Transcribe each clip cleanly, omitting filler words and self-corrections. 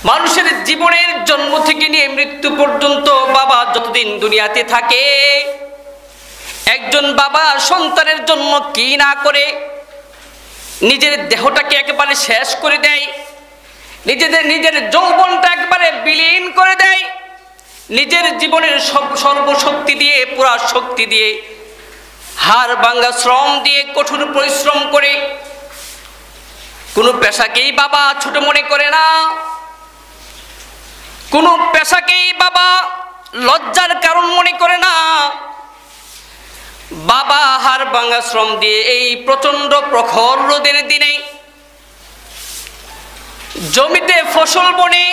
মানুষের জীবনের জন্ম থেকে নিয়ে মৃত্যু পর্যন্ত বাবা যতদিন দুনিয়াতে থাকে, একজন বাবা সন্তানের জন্য কি না করে, নিজের দেহটাকে একেবারে শেষ করে দেয়, নিজের যৌবনটা একবারে বিলীন করে দেয়, নিজের জীবনের সর্বশক্তি দিয়ে, পুরা শক্তি দিয়ে, হাড় ভাঙা শ্রম দিয়ে, কঠোর পরিশ্রম করে। কোনো পেশাকেই বাবা ছোট মনে করে না, কোনো পেশাকেই বাবা লজ্জার কারণ মনে করে না। বাবা হাড় ভাঙা শ্রম দিয়ে এই প্রচন্ড প্রখর রোদের দিনে জমিতে ফসল বনে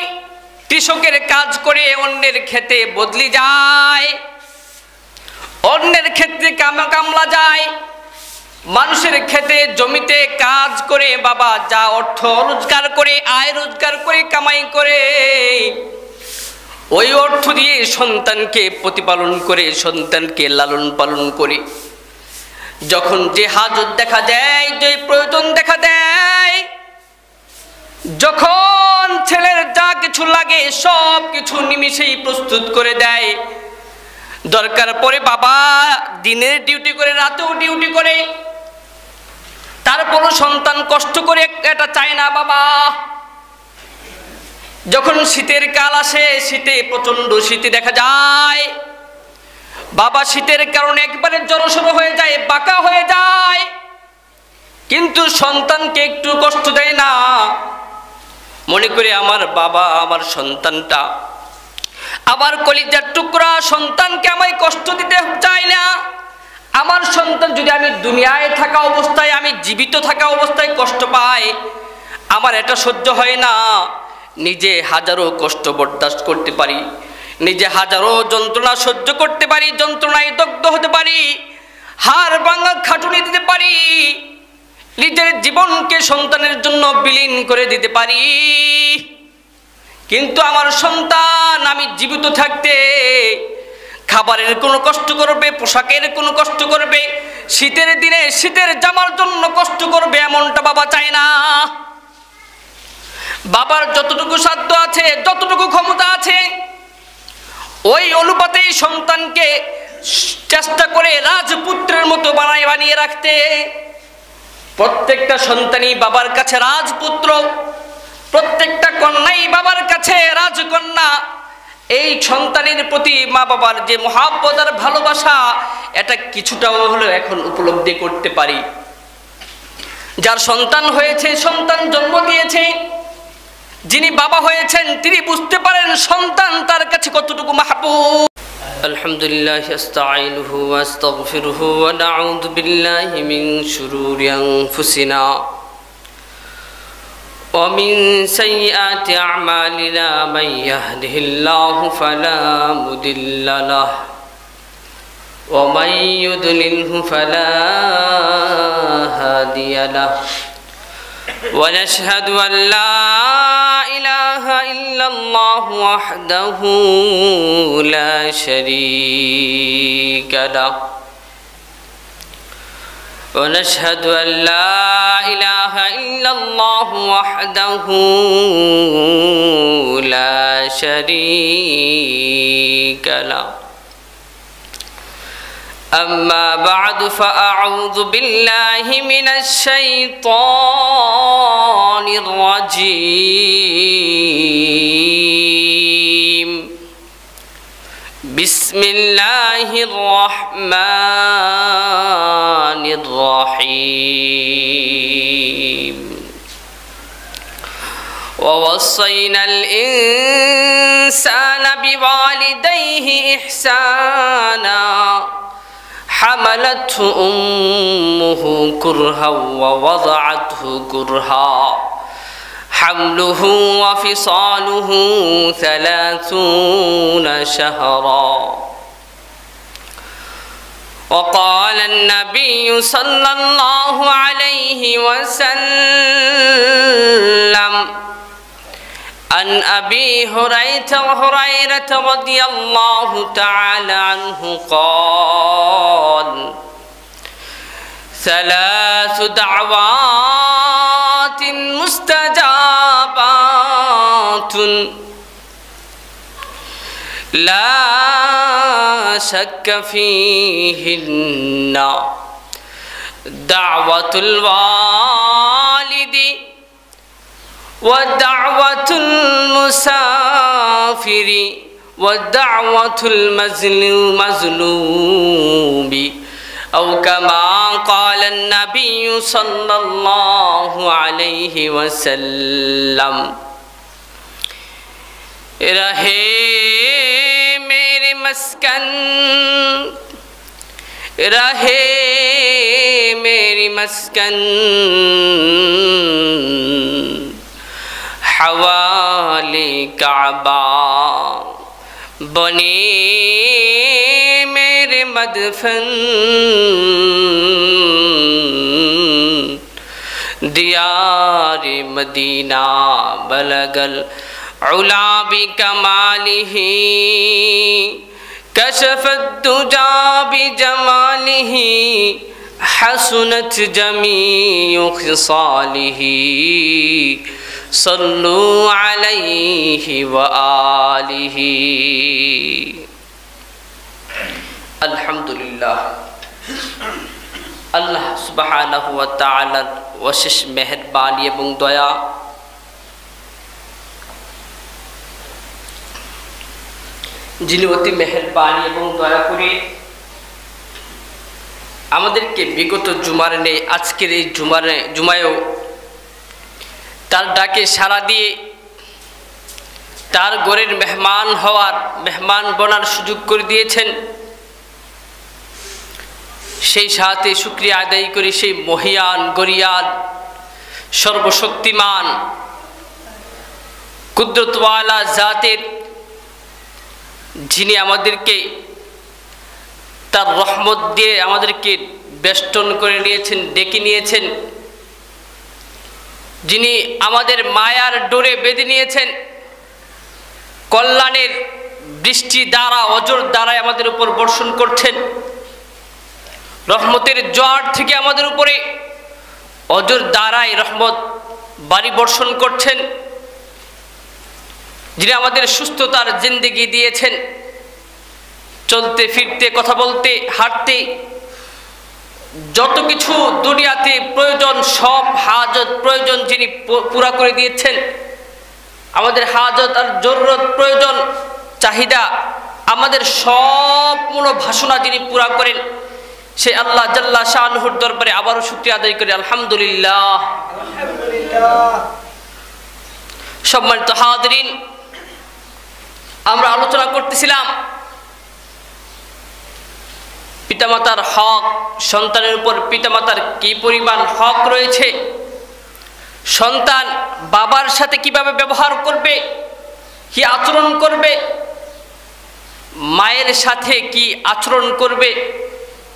কৃষকের কাজ করে অন্যের খেতে বদলি যায়, অন্যের ক্ষেত্রে কামলা যায়, মানুষের খেতে জমিতে কাজ করে বাবা যা অর্থ রোজগার করে, আয় রোজগার করে, কামাই করে, ওই অর্থ দিয়ে সন্তানকে প্রতিপালন করে, সন্তানকে লালন পালন করে। যখন যে হাজত দেখা দেয়, যে প্রয়োজন দেখা দেয়, যখন ছেলের যা কিছু লাগে সব কিছু নিমিষেই প্রস্তুত করে দেয়। দরকার পড়ে বাবা দিনের ডিউটি করে, রাতেও ডিউটি করে, তারপরও সন্তান কষ্ট করে এটা চায় না বাবা। যখন শীতের কাল আসে, শীতে প্রচন্ড শীতে দেখা যায় বাবা শীতের কারণে একবারে জড়সড় হয়ে যায়, বাঁকা হয়ে যায়, কিন্তু সন্তানকে একটু কষ্ট দেয় না। মনে করে আমার বাবা, আমার সন্তানটা আমার কলিজার টুকরা, সন্তানকে আমায় কষ্ট দিতে চাই না। আমার সন্তান যদি আমি দুনিয়ায় থাকা অবস্থায়, আমি জীবিত থাকা অবস্থায় কষ্ট পাই, আমার এটা সহ্য হয় না। নিজে হাজারো কষ্ট বরদাস্ত করতে পারি, নিজে হাজারো যন্ত্রণা সহ্য করতে পারি, যন্ত্রণায় দগ্ধ হতে পারি, হাড় ভাঙা খাটুনি দিতে পারি, নিজের জীবনকে সন্তানের জন্য বিলীন করে দিতে পারি। কিন্তু আমার সন্তান আমি জীবিত থাকতে খাবারের কোনো কষ্ট করবে, পোশাকের কোনো কষ্ট করবে, শীতের দিনে শীতের জামার জন্য কষ্ট করবে, এমনটা বাবা চায় না। বাবার যতটুকু সাধ্য আছে, যতটুকু ক্ষমতা আছে, ওই অনুপাতেই সন্তানকে চেষ্টা করে রাজপুত্রের মতো বানিয়ে রাখতে। প্রত্যেকটা সন্তানই বাবার কাছে রাজপুত্র, প্রত্যেকটা কন্যাই বাবার কাছে রাজকন্যা। এই সন্তানের প্রতি মা বাবার যে মহাব্বত আর ভালোবাসা, এটা কিছুটাও হলেও এখন উপলব্ধি করতে পারি। যার সন্তান হয়েছে, সন্তান জন্ম দিয়েছে, যিনি বাবা হয়েছেন, তিনি বুঝতে পারেন সন্তান তার কাছে কতটুকু মাহবুব। আলহামদুলিল্লাহ আস্তাঈনুহু ওয়া আস্তাগফিরুহু ওয়া নাউযু বিল্লাহি মিন শুরুরি আনফুসিনা ওয়া মিন সাইয়্যাতি আ'মালিনা মান ইয়াহদিহিল্লাহু ফালা মুদিল্লা লাহু ওয়া মান ইউদ্লিলহু ফালা হাদিয়া লাহু। ونشهد أن لا إله إلا الله وحده لا شريك له ونشهد أن لا إله إلا الله وحده لا شريك له. أما بعد فأعوذ بالله من الشيطان الرجيم. بسم الله الرحمن الرحيم. ووصينا الإنسان بوالديه إحسانا حملته أمه كرها ووضعته كرها حمله وفصاله 30 شهرا. وقال النبي صلى الله عليه وسلم عن أبي هريرة رضي الله تعالى عنه قال: 3 دعوات مستجابات لا شك فيهن دعوة الوالد ودعوة المسافر ودعوة المظلوم أو كما قال النبي صلى الله عليه وسلم رہے میرے مسکن رہے میری مسکن حوالی کعبہ بنے میرے مدفن دیار مدینہ بلغل علا بکمالہ کشف الدجا بجمالہ حسنت جمیع خصالہ صلو علیہ وآلہ الحمدللہ আল্লাহ সুবহানাহু ওয়া তাআলার অশেষ মেহেরবানি এবং দয়া যিনি অতি মেহেরবানি এবং দয়া করে আমাদেরকে বিগত জুমার নেই আজকের এই জুমায়ও তার ডাকে সাড়া দিয়ে তার ঘরের মেহমান হওয়ার মেহমান বনার সুযোগ করে দিয়েছেন সেই সাথে শুকরিয়া আদায় করি সেই মহিয়ান গরিয়ান সর্বশক্তিমান কুদরতওয়ালা জাতের যিনি আমাদেরকে তার রহমত দিয়ে আমাদেরকে বেষ্টন করে নিয়েছেন ডেকে নিয়েছেন যিনি আমাদের মায়ার ডোরে বেঁধে নিয়েছেন কল্যাণের বৃষ্টি দ্বারা অজর দ্বারাই আমাদের উপর বর্ষণ করছেন রহমতের জোয়ার থেকে আমাদের উপরে অজর দ্বারাই রহমত বাড়ি বর্ষণ করছেন যিনি আমাদের সুস্থতার জিন্দেগি দিয়েছেন চলতে ফিরতে কথা বলতে হাঁটতে যত কিছু দুনিয়াতে প্রয়োজন সব হাজত প্রয়োজন যিনি পুরা করে দিয়েছেন আমাদের হাজত আর জরুরত প্রয়োজন চাহিদা আমাদের সব মনোবাসনা যিনি পুরা করেন সেই আল্লাহ জাল্লা শানুর দরবারে আবারও শুকরিয়া আদায় করি আলহামদুলিল্লাহ সম্মানিত হাজিরিন আমরা আলোচনা করতেছিলাম পিতামাতার হক সন্তানের উপর পিতামাতার কি পরিমাণ হক রয়েছে সন্তান বাবার সাথে কিভাবে ব্যবহার করবে কি আচরণ করবে মায়ের সাথে কি আচরণ করবে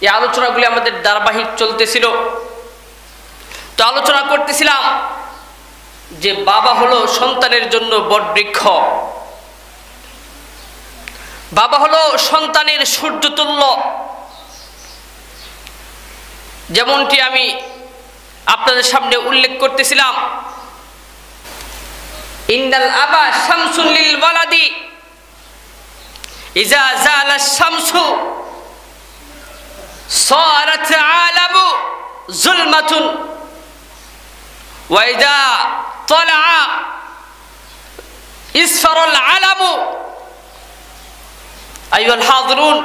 এই আলোচনাগুলি আমাদের ধারাবাহিক চলতেছিল তো আলোচনা করতেছিলাম যে বাবা হলো সন্তানের জন্য বটবৃক্ষ বাবা হলো সন্তানের সূর্যতুল্য যেমনটি আমি আপনাদের সামনে উল্লেখ করতেছিলাম ইন্নাল আবা শামসুল লিল ওয়ালাদি ইজা জালা শামসু সারাত আলাবু যুলমাতুন ওয়া ইজা তালা ইসফারাল আলামু আইয়ুল হাযিরুন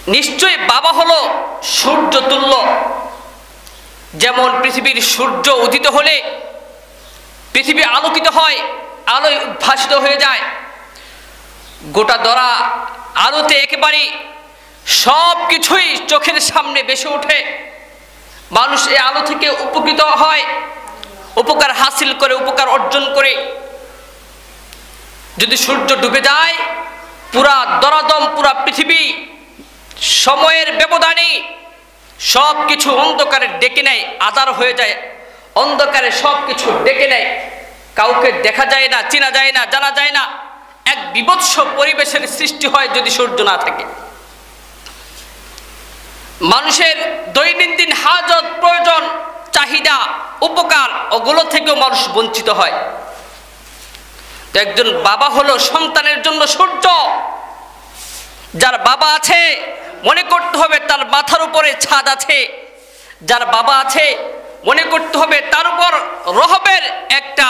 নিশ্চয় বাবা হলো সূর্যতুল্য যেমন পৃথিবীর সূর্য উদিত হলে পৃথিবী আলোকিত হয় আলোয় উদ্ভাসিত হয়ে যায় গোটা ধরা আলোতে একেবারে সব কিছুই চোখের সামনে ভেসে ওঠে মানুষ এই আলো থেকে উপকৃত হয় উপকার হাসিল করে উপকার অর্জন করে যদি সূর্য ডুবে যায় পুরা দরাদম পুরা পৃথিবী সময়ের ব্যবধানে সব কিছু অন্ধকারে ডেকে নেয় আধার হয়ে যায় অন্ধকারে সব কিছু ডেকে নেয় কাউকে দেখা যায় না চেনা যায় না জানা যায় না এক বিভৎস পরিবেশের সৃষ্টি হয় যদি সূর্য না থাকে মানুষের দৈনন্দিন হাজত প্রয়োজন চাহিদা উপকার ওগুলো থেকেও মানুষ বঞ্চিত হয়। তো একজন বাবা হলো সন্তানের জন্য সূর্য। যার বাবা আছে মনে করতে হবে তার মাথার উপরে ছাদ আছে, যার বাবা আছে মনে করতে হবে তার উপর রহবের একটা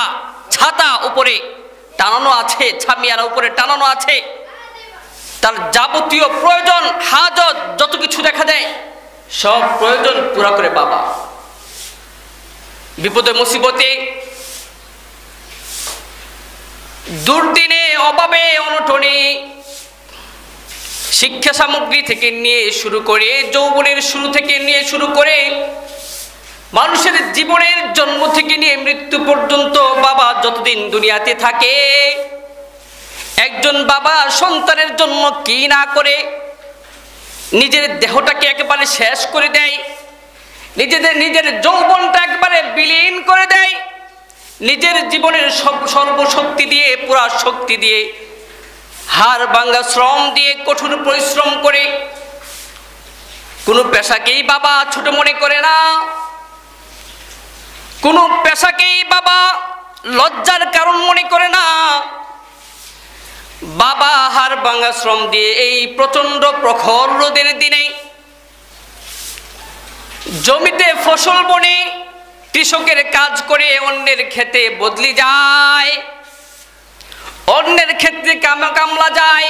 ছাতা উপরে টানানো আছে, ছামিয়ার উপরে টানানো আছে। তার যাবতীয় প্রয়োজন হাজত যত কিছু দেখা দেয় সব প্রয়োজন পুরা করে বাবা। বিপদে মুসিবতে দুর্দিনে অভাবে অনটনে শিক্ষা সামগ্রী থেকে নিয়ে শুরু করে যৌবনের শুরু থেকে নিয়ে শুরু করে মানুষের জীবনের জন্ম থেকে নিয়ে মৃত্যু পর্যন্ত বাবা যতদিন দুনিয়াতে থাকে, একজন বাবা সন্তানের জন্য কি না করে নিজের দেহটাকে একেবারে শেষ করে দেয়, নিজের যৌবনটা একবারে বিলীন করে দেয়, নিজের জীবনের সর্বশক্তি দিয়ে পুরা শক্তি দিয়ে হাড় ভাঙা শ্রম দিয়ে কঠোর পরিশ্রম করে। কোনো পেশাকেই বাবা ছোট মনে করে না, কোনো পেশাকেই বাবা লজ্জার কারণ মনে করে না। বাবা হাড় ভাঙা শ্রম দিয়ে এই প্রচন্ড প্রখর রোদের দিনে জমিতে ফসল বনে কৃষকের কাজ করে অন্যের খেতে বদলি যায়, অন্যের ক্ষেত্রে কামলা যায়,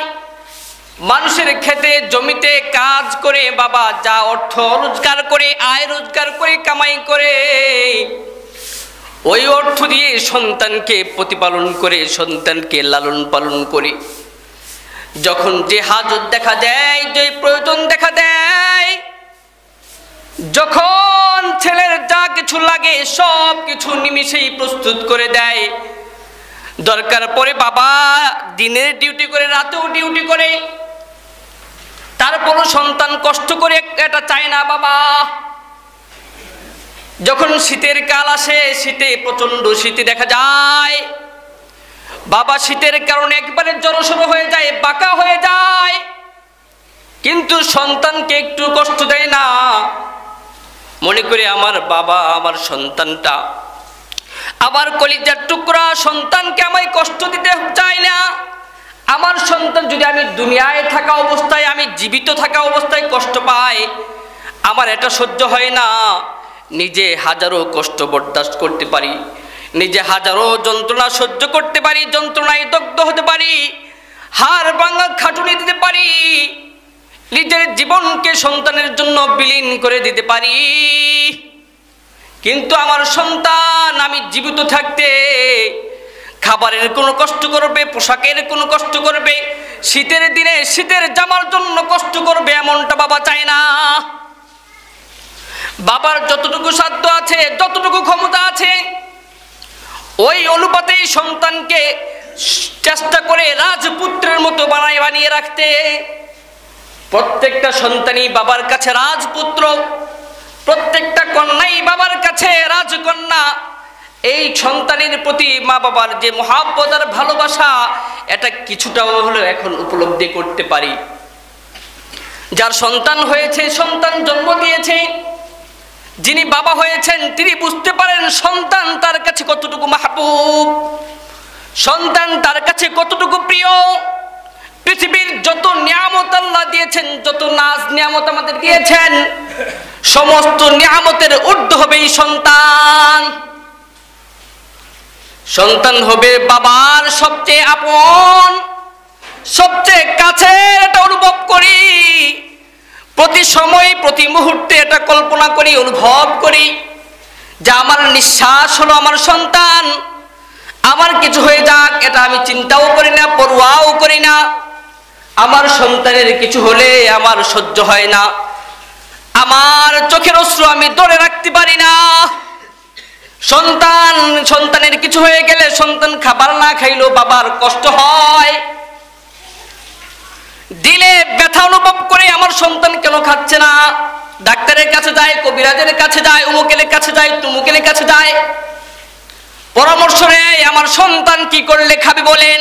মানুষের খেতে জমিতে কাজ করে বাবা যা অর্থ রোজগার করে আয় রোজগার করে কামাই করে ওই অর্থ দিয়ে সন্তানকে প্রতিপালন করে সন্তানকে লালন পালন করে। যখন যে হাজত দেখা দেয়, যে প্রয়োজন দেখা দেয়, যখন ছেলের যা কিছু লাগে সব কিছু নিমিষেই প্রস্তুত করে দেয়। দরকার পড়ে বাবা দিনের ডিউটি করে রাতেও ডিউটি করে, তারপরও সন্তান কষ্ট করে এটা চায় না বাবা। যখন শীতের কাল আসে, শীতে প্রচন্ড শীতে দেখা যায় বাবা শীতের কারণে একবারে জড়সড় হয়ে যায়, বাঁকা হয়ে যায়, কিন্তু সন্তানকে একটু কষ্ট দেয় না। মনে করে আমার বাবা আমার সন্তানটা আমার কলিজার টুকরা, সন্তানকে আমায় কষ্ট দিতে চায় না। আমার সন্তান যদি আমি দুনিয়ায় থাকা অবস্থায়, আমি জীবিত থাকা অবস্থায় কষ্ট পাই, আমার এটা সহ্য হয় না। নিজে হাজারো কষ্ট বরদাস্ত করতে পারি, নিজে হাজারো যন্ত্রণা সহ্য করতে পারি, যন্ত্রণায় দগ্ধ হতে পারি, হাড় ভাঙা খাটুনি দিতে পারি, নিজের জীবনকে সন্তানের জন্য বিলীন করে দিতে পারি। কিন্তু আমার সন্তান আমি জীবিত থাকতে খাবারের কোনো কষ্ট করবে, পোশাকের কোনো কষ্ট করবে, শীতের দিনে শীতের জামার জন্য কষ্ট করবে, এমনটা বাবা চায় না। বাবার যতটুকু সাধ্য আছে, যতটুকু ক্ষমতা আছে, ওই অনুপাতেই সন্তানকে চেষ্টা করে রাজপুত্রের মতো বানিয়ে রাখতে। প্রত্যেকটা সন্তানই বাবার কাছে রাজপুত্র, প্রত্যেকটা কন্যাই বাবার কাছে রাজকন্যা। এই সন্তানের প্রতি মা বাবার যে মহাব্বত আর ভালোবাসা, এটা কিছুটাও হলেও এখন উপলব্ধি করতে পারি। যার সন্তান হয়েছে, সন্তান জন্ম দিয়েছে, যিনি বাবা হয়েছেন তিনি বুঝতে পারেন সন্তান তার কাছে কতটুকু মাহবুব, সন্তান তার কাছে কতটুকু প্রিয়। পৃথিবীর যত নিয়ামত আল্লাহ দিয়েছেন, যত নাজ নিয়ামত আমাদের দিয়েছেন, সমস্ত নিয়ামতের ঊর্ধ্বে হবে এই সন্তান। সন্তান হবে বাবার সবচেয়ে আপন, সবচেয়ে কাছের। এটা অনুভব করি প্রতি সময়, প্রতি মুহূর্তে এটা কল্পনা করি, অনুভব করি যে আমার নিঃশ্বাস হলো আমার সন্তান। আমার কিছু হয়ে যাক এটা আমি চিন্তাও করি না, পরোয়াও করি না। আমার সন্তানের কিছু হলে আমার সহ্য হয় না, আমার চোখের অশ্রু আমি ধরে রাখতে পারি না। সন্তানের কিছু হয়ে গেলে, সন্তান খাবার না খাইলেও বাবার কষ্ট হয়, দিলে ব্যথা অনুভব করে আমার সন্তান কেন খাচ্ছে না। ডাক্তারের কাছে যায়, কবিরাজের কাছে যায়, অমুকের কাছে যায়, তুমুকের কাছে যায়, পরামর্শ নেয় আমার সন্তান কি করলে খাবে বলেন।